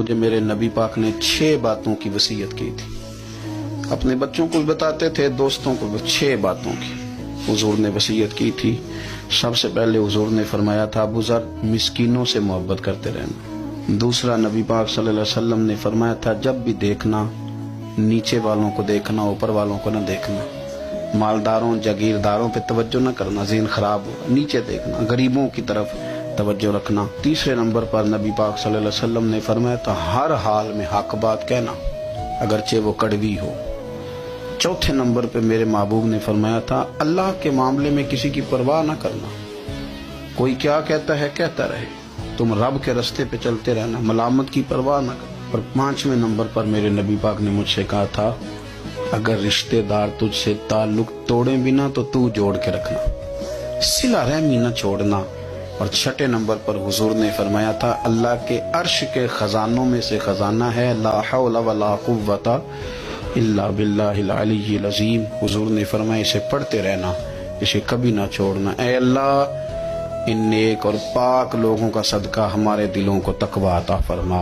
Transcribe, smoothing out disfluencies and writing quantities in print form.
مجھے میرے نبی پاک نے 6 باتوں کی وصیت کی تھی. اپنے بچوں کو بھی بتاتے تھے, دوستوں کو بھی. 6 باتوں کی حضور نے وصیت کی تھی. سب سے پہلے حضور نے فرمایا تھا ابو ذر مسکینوں سے محبت کرتے رہنا. دوسرا نبی پاک صلی اللہ علیہ وسلم نے فرمایا تھا جب بھی دیکھنا نیچے والوں کو دیکھنا, اوپر والوں کو نہ دیکھنا. مالداروں جاگیرداروں پہ توجہ نہ کرنا, ذہن خراب ہوگا. نیچے دیکھنا, غریبوں کی طرف توجہ رکھنا. تیسرے نمبر پر نبی پاک صلی اللہ علیہ وسلم نے فرمایا تھا ہر حال میں حق بات کہنا اگرچہ وہ کڑوی ہو. چوتھے نمبر پہ میرے محبوب نے فرمایا تھا اللہ کے معاملے میں کسی کی پرواہ نہ کرنا. کوئی کیا کہتا ہے کہتا رہے, تم رب کے رستے پہ چلتے رہنا, ملامت کی پرواہ نہ کرنا. اور 5ویں نمبر پر میرے نبی پاک نے مجھ سے کہا تھا اگر رشتہ دار تجھ سے تعلق توڑیں بھی نہ تو تو جوڑ کے رکھنا, صلہ رحمی نہ چھوڑنا. اور 6 نمبر پر حضور نے فرمایا تھا اللہ کے عرش کے خزانوں میں سے خزانہ ہے لا حول ولا قوت الا باللہ العلی العظیم. حضور نے فرمایا اسے پڑھتے رہنا, اسے کبھی نہ چھوڑنا. اے اللہ ان نیک اور پاک لوگوں کا صدقہ ہمارے دلوں کو تقویٰ عطا فرما.